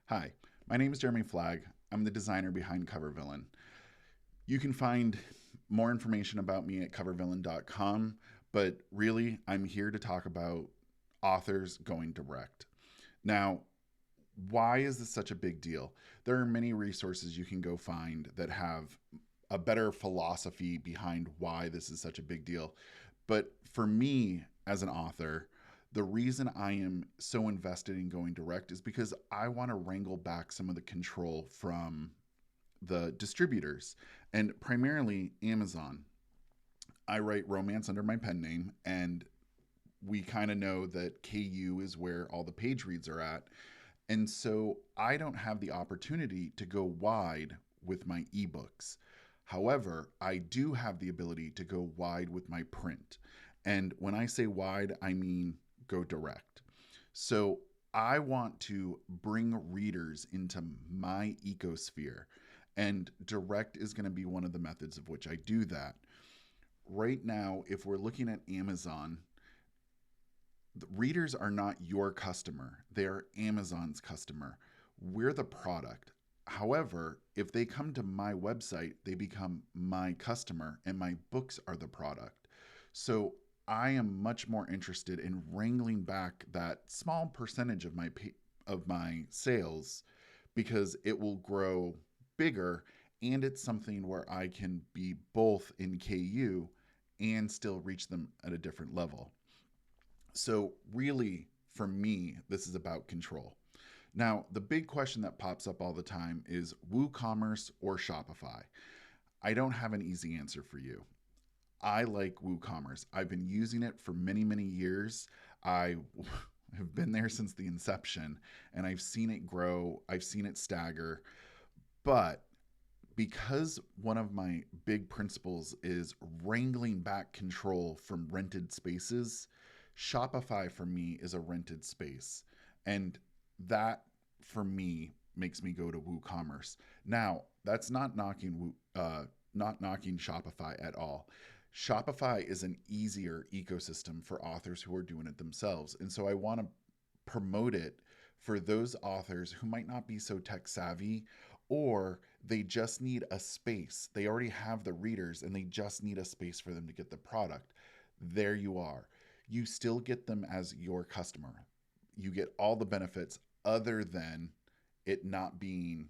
Hi, my name is Jeremy Flagg. I'm the designer behind Cover Villain. You can find more information about me at covervillain.com, but really, I'm here to talk about authors going direct. Now, why is this such a big deal? There are many resources you can go find that have a better philosophy behind why this is such a big deal. But for me, as an author, the reason I am so invested in going direct is because I want to wrangle back some of the control from the distributors and primarily Amazon. I write romance under my pen name, and we kind of know that KU is where all the page reads are at. And so I don't have the opportunity to go wide with my ebooks. However, I do have the ability to go wide with my print. And when I say wide, I mean go direct. So I want to bring readers into my ecosphere. And direct is going to be one of the methods of which I do that. Right now, if we're looking at Amazon, the readers are not your customer, they are Amazon's customer. We're the product. However, if they come to my website, they become my customer and my books are the product. So I am much more interested in wrangling back that small percentage of my sales because it will grow bigger, and it's something where I can be both in KU and still reach them at a different level. So, really, for me, this is about control. Now, the big question that pops up all the time is WooCommerce or Shopify? I don't have an easy answer for you. I like WooCommerce. I've been using it for many, many years. I have been there since the inception, and I've seen it grow, I've seen it stagger. But because one of my big principles is wrangling back control from rented spaces, Shopify for me is a rented space. And that for me makes me go to WooCommerce. Now, that's not knocking Shopify at all. Shopify is an easier ecosystem for authors who are doing it themselves. And so I want to promote it for those authors who might not be so tech savvy, or they just need a space. They already have the readers and they just need a space for them to get the product. There you are. You still get them as your customer. You get all the benefits other than it not being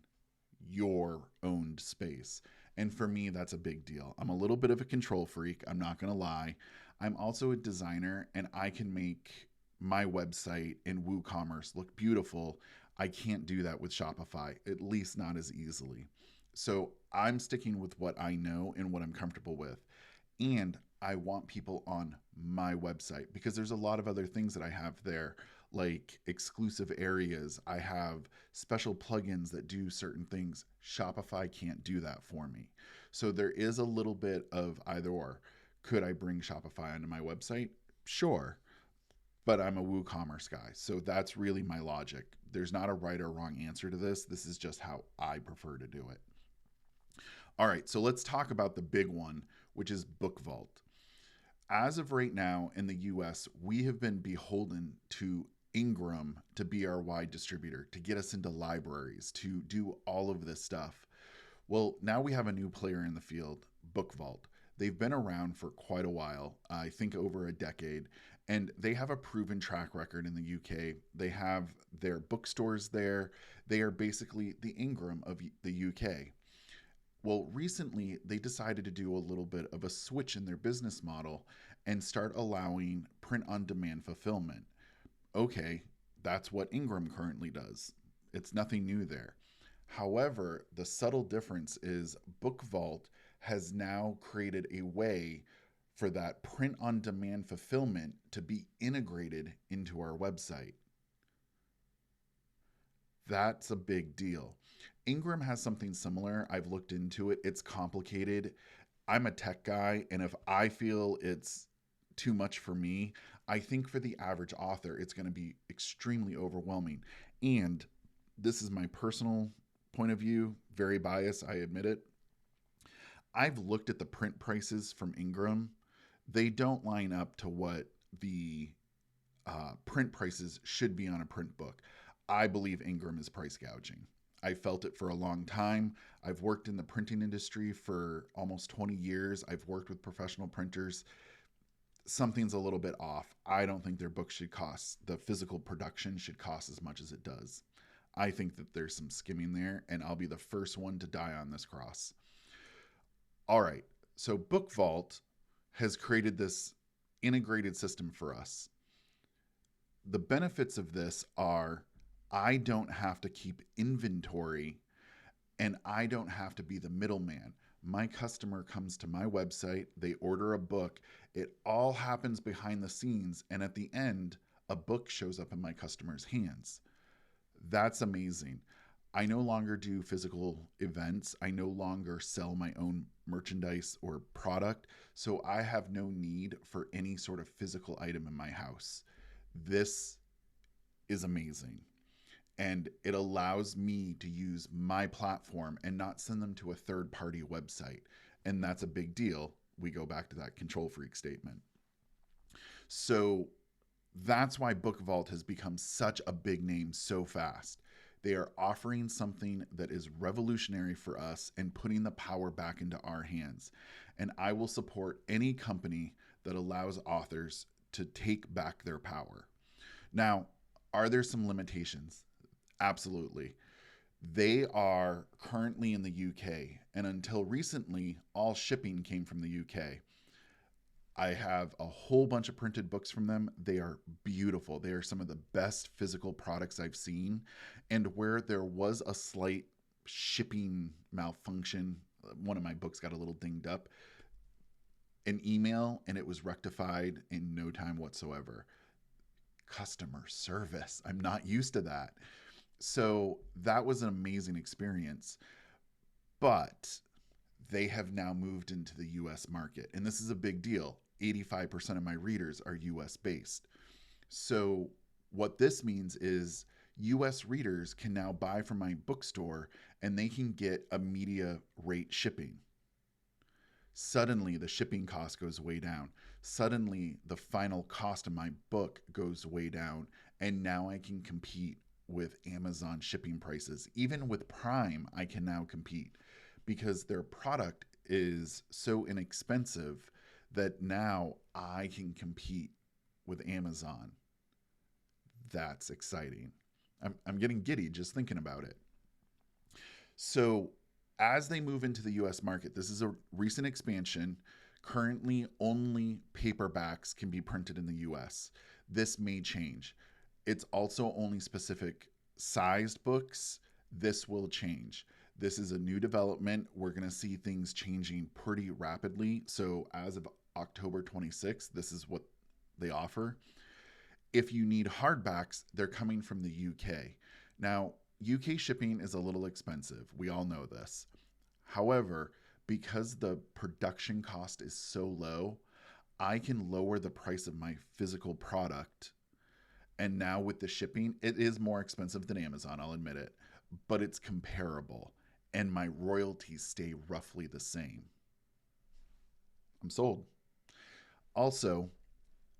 your owned space. And for me, that's a big deal. I'm a little bit of a control freak. I'm not going to lie. I'm also a designer, and I can make my website in WooCommerce look beautiful. I can't do that with Shopify, at least not as easily. So I'm sticking with what I know and what I'm comfortable with. And I want people on my website because there's a lot of other things that I have there, like exclusive areas. I have special plugins that do certain things. Shopify can't do that for me. So there is a little bit of either or. Could I bring Shopify onto my website? Sure, but I'm a WooCommerce guy. So that's really my logic. There's not a right or wrong answer to this. This is just how I prefer to do it. All right, so let's talk about the big one, which is BookVault. As of right now in the US, we have been beholden to Ingram to be our wide distributor, to get us into libraries, to do all of this stuff. Well, now we have a new player in the field, BookVault. They've been around for quite a while, I think over a decade, and they have a proven track record in the UK. They have their bookstores there. They are basically the Ingram of the UK. Well, recently they decided to do a little bit of a switch in their business model and start allowing print on demand fulfillment. Okay, that's what Ingram currently does. It's nothing new there. However, the subtle difference is BookVault has now created a way for that print on demand fulfillment to be integrated into our website. That's a big deal. Ingram has something similar. I've looked into it. It's complicated. I'm a tech guy, and if I feel it's too much for me, I think for the average author, it's going to be extremely overwhelming. And this is my personal point of view, very biased, I admit it. I've looked at the print prices from Ingram. They don't line up to what the print prices should be on a print book. I believe Ingram is price gouging. I felt it for a long time. I've worked in the printing industry for almost 20 years. I've worked with professional printers. Something's a little bit off. I don't think their books should cost, the physical production should cost as much as it does. I think that there's some skimming there, and I'll be the first one to die on this cross. All right, so BookVault has created this integrated system for us. The benefits of this are I don't have to keep inventory and I don't have to be the middleman. My customer comes to my website, they order a book, it all happens behind the scenes, and at the end, a book shows up in my customer's hands. That's amazing. I no longer do physical events. I no longer sell my own merchandise or product. So I have no need for any sort of physical item in my house. This is amazing. And it allows me to use my platform and not send them to a third party website. And that's a big deal. We go back to that control freak statement. So that's why BookVault has become such a big name so fast. They are offering something that is revolutionary for us and putting the power back into our hands. And I will support any company that allows authors to take back their power. Now, are there some limitations? Absolutely. They are currently in the UK, and until recently, all shipping came from the UK. I have a whole bunch of printed books from them. They are beautiful. They are some of the best physical products I've seen. And where there was a slight shipping malfunction, one of my books got a little dinged up, an email and it was rectified in no time whatsoever. Customer service. I'm not used to that. So that was an amazing experience. But they have now moved into the US market. And this is a big deal. 85% of my readers are US based. So what this means is US readers can now buy from my bookstore and they can get a media rate shipping. Suddenly the shipping cost goes way down. Suddenly the final cost of my book goes way down. And now I can compete with Amazon shipping prices. Even with Prime, I can now compete because their product is so inexpensive that now I can compete with Amazon. That's exciting. I'm getting giddy just thinking about it. So as they move into the US market, this is a recent expansion. Currently, only paperbacks can be printed in the US. This may change. It's also only specific sized books. This will change. This is a new development. We're going to see things changing pretty rapidly. So as of October 26th, this is what they offer. If you need hardbacks, they're coming from the UK. Now, UK shipping is a little expensive. We all know this. However, because the production cost is so low, I can lower the price of my physical product. And now with the shipping, it is more expensive than Amazon, I'll admit it, but it's comparable. And my royalties stay roughly the same. I'm sold. Also,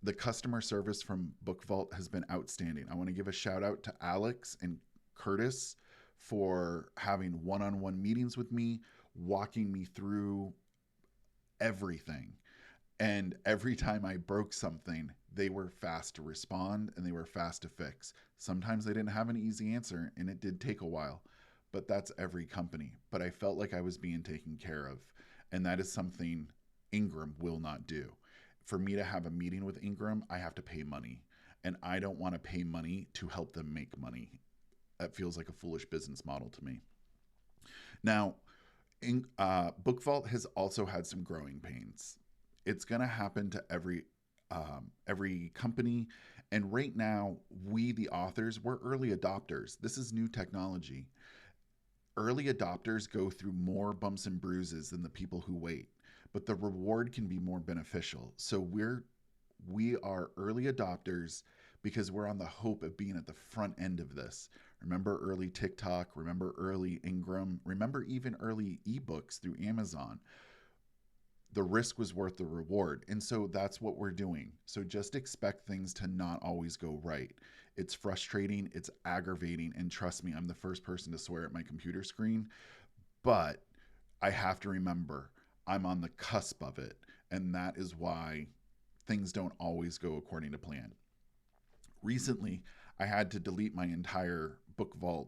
the customer service from BookVault has been outstanding. I want to give a shout out to Alex and Curtis for having one-on-one meetings with me, walking me through everything. And every time I broke something, they were fast to respond and they were fast to fix. Sometimes they didn't have an easy answer and it did take a while, but that's every company. But I felt like I was being taken care of. And that is something Ingram will not do. For me to have a meeting with Ingram, I have to pay money. And I don't want to pay money to help them make money. That feels like a foolish business model to me. Now, BookVault has also had some growing pains. It's going to happen to every company. And right now, we, the authors, we're early adopters. This is new technology. Early adopters go through more bumps and bruises than the people who wait, but the reward can be more beneficial. So we are early adopters because we're on the hope of being at the front end of this. Remember early TikTok, remember early Ingram, remember even early ebooks through Amazon. The risk was worth the reward. And so that's what we're doing. So just expect things to not always go right. It's frustrating, it's aggravating, and trust me, I'm the first person to swear at my computer screen, but I have to remember I'm on the cusp of it, and that is why things don't always go according to plan. Recently, I had to delete my entire BookVault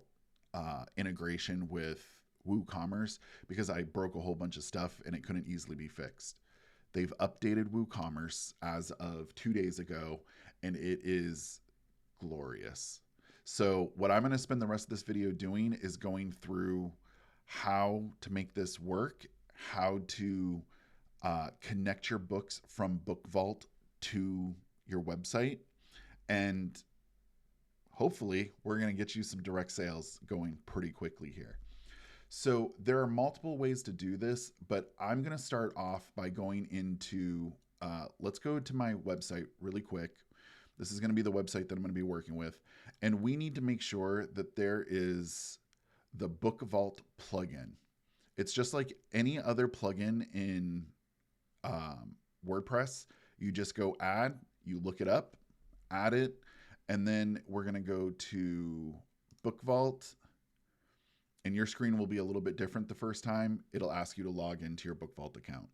integration with WooCommerce because I broke a whole bunch of stuff and it couldn't easily be fixed. They've updated WooCommerce as of 2 days ago, and it is glorious. So what I'm going to spend the rest of this video doing is going through how to make this work, how to connect your books from BookVault to your website, and hopefully we're going to get you some direct sales going pretty quickly here. So there are multiple ways to do this, but I'm going to start off by going into, let's go to my website really quick. This is going to be the website that I'm going to be working with. And we need to make sure that there is the BookVault plugin. It's just like any other plugin in WordPress. You just go add, you look it up, add it, and then we're going to go to BookVault. And your screen will be a little bit different the first time. It'll ask you to log into your BookVault account.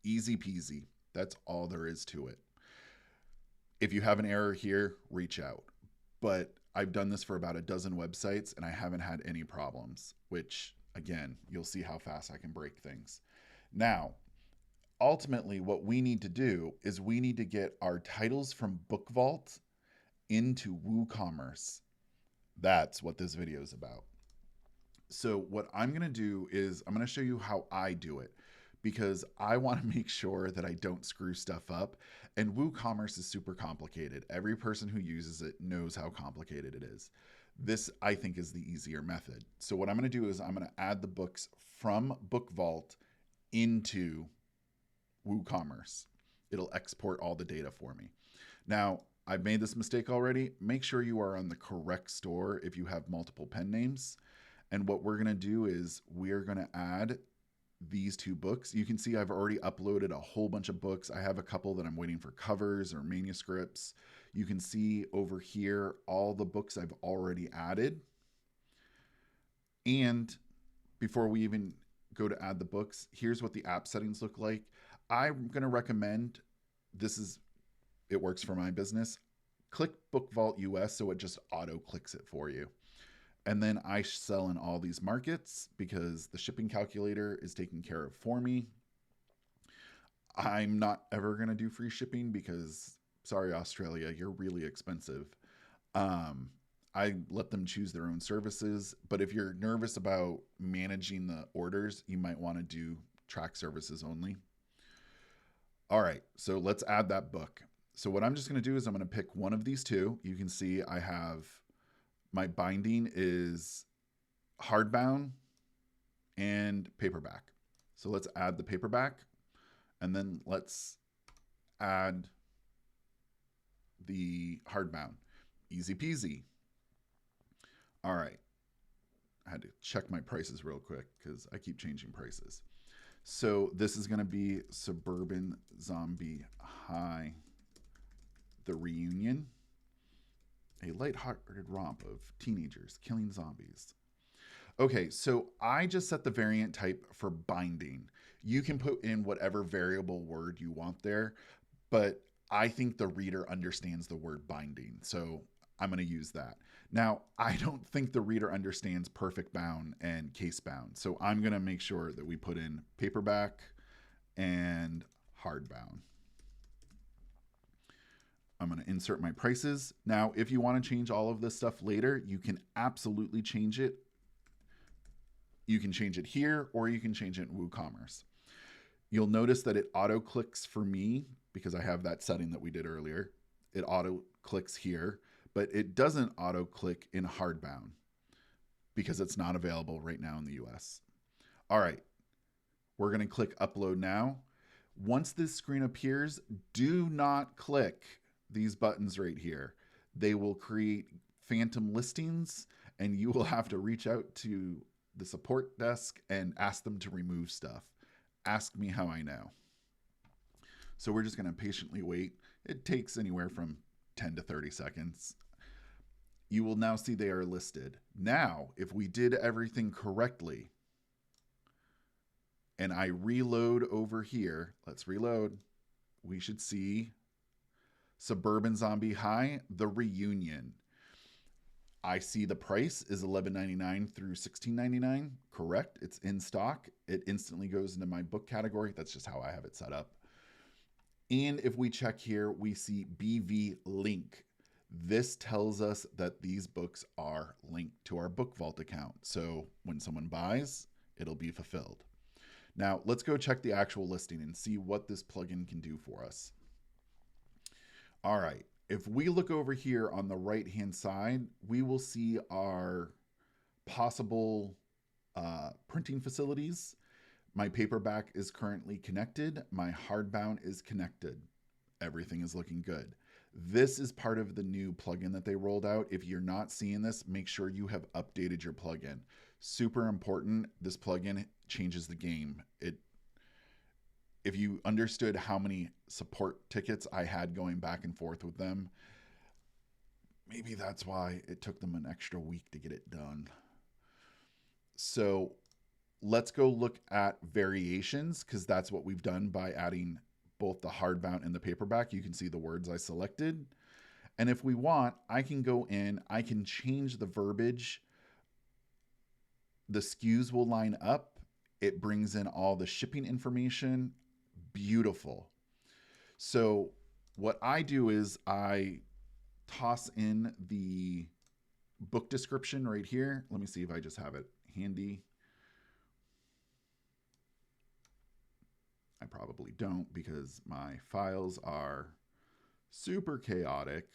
Easy peasy. That's all there is to it. If you have an error here, reach out. But I've done this for about a dozen websites and I haven't had any problems, which again, you'll see how fast I can break things. Now, ultimately what we need to do is we need to get our titles from BookVault into WooCommerce. That's what this video is about. So what I'm going to do is I'm going to show you how I do it because I want to make sure that I don't screw stuff up. And WooCommerce is super complicated. Every person who uses it knows how complicated it is. This, I think, is the easier method. So what I'm going to do is I'm going to add the books from BookVault into WooCommerce. It'll export all the data for me. Now, I've made this mistake already. Make sure you are on the correct store if you have multiple pen names. And what we're going to do is we're going to add these two books. You can see I've already uploaded a whole bunch of books. I have a couple that I'm waiting for covers or manuscripts. You can see over here all the books I've already added. And before we even go to add the books, here's what the app settings look like. I'm going to recommend, it works for my business. Click BookVault US so it just auto clicks it for you. And then I sell in all these markets because the shipping calculator is taken care of for me. I'm not ever going to do free shipping because, sorry, Australia, you're really expensive. I let them choose their own services. But if you're nervous about managing the orders, you might want to do track services only. All right, so let's add that book. So what I'm just going to do is I'm going to pick one of these two. You can see I have my binding is hardbound and paperback. So let's add the paperback and then let's add the hardbound. Easy peasy. All right. I had to check my prices real quick because I keep changing prices. So this is going to be Suburban Zombie High, the reunion. A lighthearted romp of teenagers killing zombies. Okay, so I just set the variant type for binding. You can put in whatever variable word you want there, but I think the reader understands the word binding, so I'm going to use that. Now, I don't think the reader understands perfect bound and case bound, so I'm going to make sure that we put in paperback and hardbound. I'm going to insert my prices. Now, if you want to change all of this stuff later, you can absolutely change it. You can change it here, or you can change it in WooCommerce. You'll notice that it auto clicks for me because I have that setting that we did earlier. It auto clicks here, but it doesn't auto click in hardbound because it's not available right now in the US. All right, we're going to click upload now. Once this screen appears, do not click these buttons right here. They will create phantom listings and you will have to reach out to the support desk and ask them to remove stuff. Ask me how I know. So we're just going to patiently wait. It takes anywhere from 10 to 30 seconds. you will now see they are listed. Now, if we did everything correctly and I reload over here, let's reload, we should see Suburban Zombie High, The Reunion. I see the price is $11.99 through $16.99. Correct. It's in stock. It instantly goes into my book category. That's just how I have it set up. And if we check here, we see BV link. This tells us that these books are linked to our BookVault account. So when someone buys, it'll be fulfilled. Now let's go check the actual listing and see what this plugin can do for us. All right. If we look over here on the right-hand side, we will see our possible printing facilities. My paperback is currently connected. My hardbound is connected. Everything is looking good. This is part of the new plugin that they rolled out. If you're not seeing this, make sure you have updated your plugin. Super important. This plugin changes the game. If you understood how many support tickets I had going back and forth with them, maybe that's why it took them an extra week to get it done. So let's go look at variations, because that's what we've done by adding both the hardbound and the paperback. You can see the words I selected. And if we want, I can go in, I can change the verbiage. The SKUs will line up. It brings in all the shipping information. Beautiful. So what I do is I toss in the book description right here. Let me see if I just have it handy. I probably don't, because my files are super chaotic.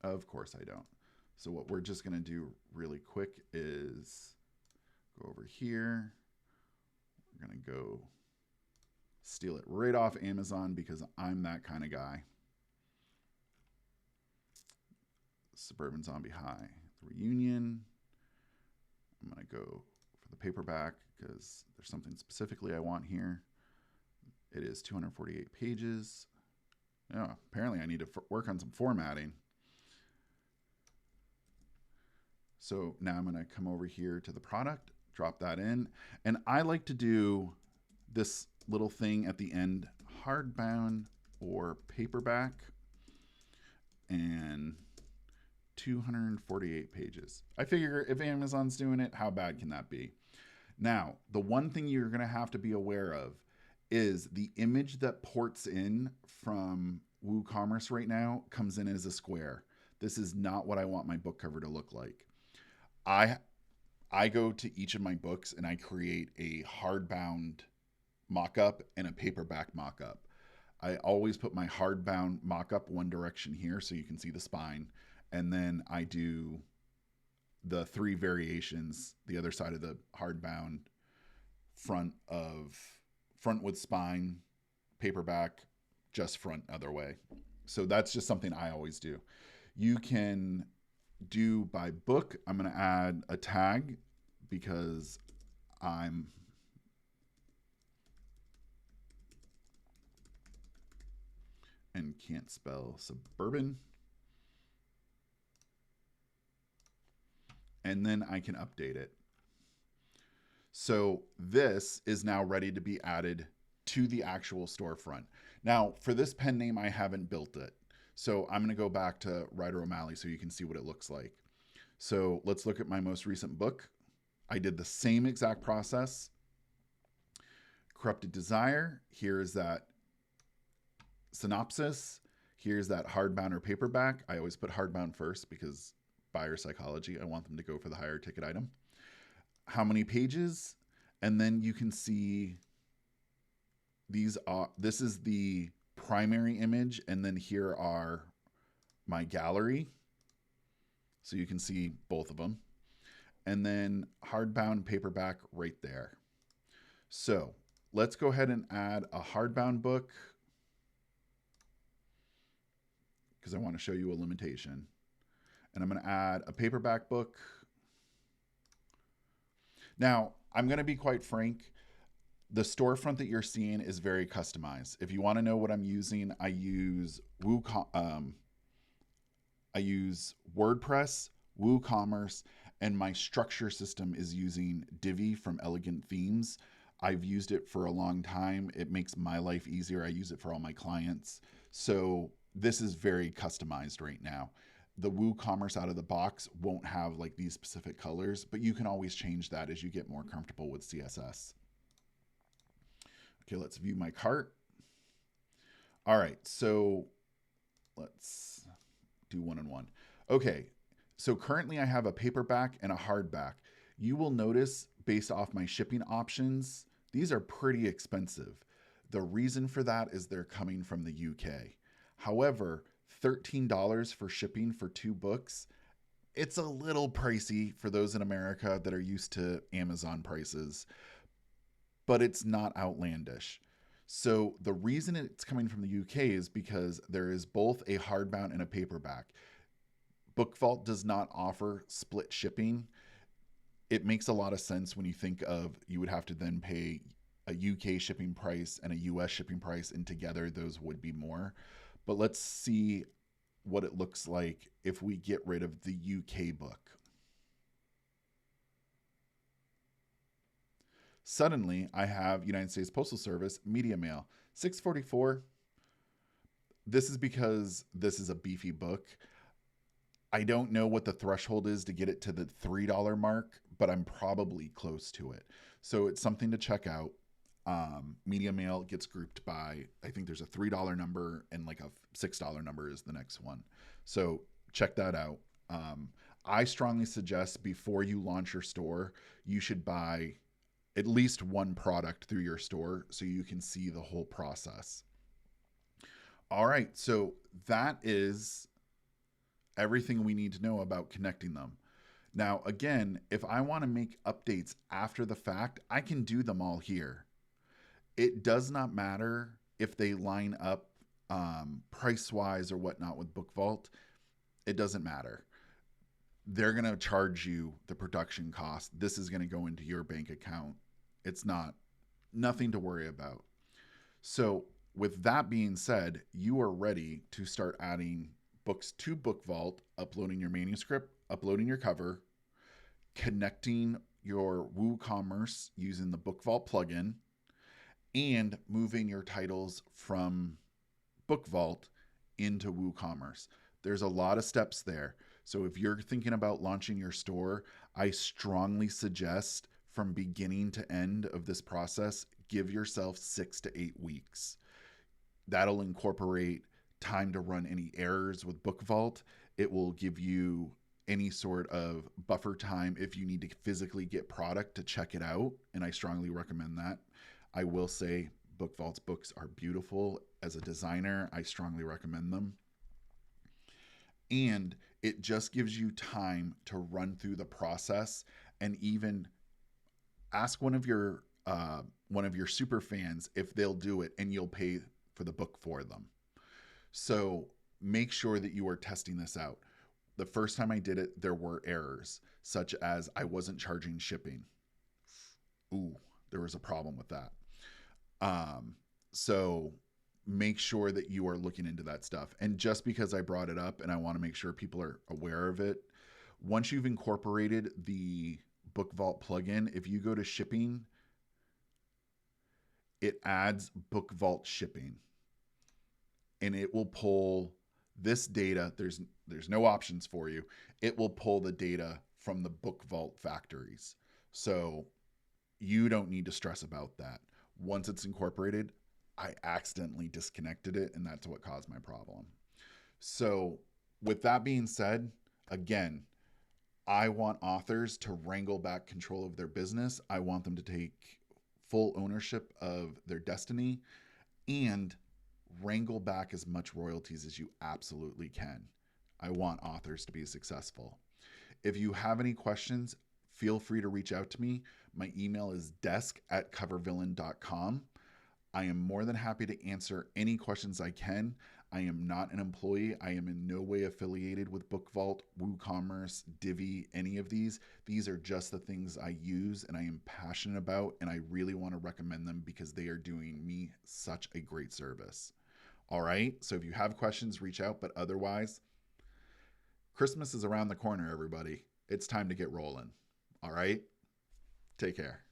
Of course I don't. So what we're just going to do really quick is go over here. We're going to go steal it right off Amazon, because I'm that kind of guy. Suburban Zombie High, The Reunion. I'm going to go for the paperback because there's something specifically I want here. It is 248 pages. Oh, apparently I need to work on some formatting. So now I'm going to come over here to the product, drop that in. And I like to do this little thing at the end, hardbound or paperback, and 248 pages. I figure if Amazon's doing it, how bad can that be? Now, the one thing you're going to have to be aware of is the image that ports in from WooCommerce right now comes in as a square. This is not what I want my book cover to look like. I go to each of my books and I create a hardbound mock-up and a paperback mock-up. I always put my hardbound mock-up one direction here so you can see the spine, and then I do the 3 variations, the other side of the hardbound, front with spine, paperback, just front other way. So that's just something I always do. You can do by book. I'm going to add a tag because I'm and can't spell suburban. And then I can update it. So this is now ready to be added to the actual storefront. Now, for this pen name, I haven't built it. So I'm going to go back to Ryder O'Malley so you can see what it looks like. So let's look at my most recent book. I did the same exact process. Corrupted Desire. Here is that synopsis. Here's that hardbound or paperback. I always put hardbound first because buyer psychology. I want them to go for the higher ticket item. How many pages? And then you can see these are, this is the primary image, and then here are my gallery. So you can see both of them. And then hardbound paperback right there. So let's go ahead and add a hardbound book because I want to show you a limitation. And I'm going to add a paperback book. Now, I'm going to be quite frank. The storefront that you're seeing is very customized. If you want to know what I'm using, I use WordPress, WooCommerce, and my structure system is using Divi from Elegant Themes. I've used it for a long time. It makes my life easier. I use it for all my clients. So this is very customized right now. The WooCommerce out of the box won't have like these specific colors, but you can always change that as you get more comfortable with CSS. Okay, let's view my cart. All right, so let's do one-on-one. Okay, so currently I have a paperback and a hardback. You will notice based off my shipping options, these are pretty expensive. The reason for that is they're coming from the UK. However, $13 for shipping for 2 books, it's a little pricey for those in America that are used to Amazon prices, but it's not outlandish. So the reason it's coming from the UK is because there is both a hardbound and a paperback. BookVault does not offer split shipping. It makes a lot of sense when you think of you would have to then pay a UK shipping price and a US shipping price, and together those would be more. But let's see what it looks like if we get rid of the UK book. Suddenly, I have United States Postal Service Media Mail, $6.44. This is because this is a beefy book. I don't know what the threshold is to get it to the $3 mark, but I'm probably close to it. So it's something to check out. Media Mail gets grouped by, I think there's a $3 number and like a $6 number is the next one. So check that out. I strongly suggest before you launch your store, you should buy at least one product through your store so you can see the whole process. All right, so that is everything we need to know about connecting them. Now, again, if I want to make updates after the fact, I can do them all here. It does not matter if they line up price-wise or whatnot with BookVault. It doesn't matter. They're going to charge you the production cost. This is going to go into your bank account. It's nothing to worry about. So with that being said, you are ready to start adding books to BookVault, uploading your manuscript, uploading your cover, connecting your WooCommerce using the BookVault plugin, and moving your titles from BookVault into WooCommerce. There's a lot of steps there. So if you're thinking about launching your store, I strongly suggest from beginning to end of this process, give yourself 6 to 8 weeks. That'll incorporate time to run any errors with BookVault. It will give you any sort of buffer time if you need to physically get product to check it out, and I strongly recommend that. I will say BookVault's books are beautiful. As a designer, I strongly recommend them. And it just gives you time to run through the process and even ask one of your super fans if they'll do it, and you'll pay for the book for them. So make sure that you are testing this out. The first time I did it, there were errors, such as I wasn't charging shipping. Ooh, there was a problem with that. So make sure that you are looking into that stuff. And just because I brought it up and I want to make sure people are aware of it, once you've incorporated the BookVault plugin, if you go to shipping, it adds BookVault shipping, and it will pull this data. There's no options for you. It will pull the data from the BookVault factories. So you don't need to stress about that. Once it's incorporated, I accidentally disconnected it, and that's what caused my problem. So with that being said, again, I want authors to wrangle back control of their business. I want them to take full ownership of their destiny and wrangle back as much royalties as you absolutely can. I want authors to be successful. If you have any questions, feel free to reach out to me. My email is desk@covervillain.com. I am more than happy to answer any questions I can. I am not an employee. I am in no way affiliated with BookVault, WooCommerce, Divi, any of these. These are just the things I use and I am passionate about, and I really want to recommend them because they are doing me such a great service. All right, so if you have questions, reach out, but otherwise, Christmas is around the corner, everybody. It's time to get rolling. All right, take care.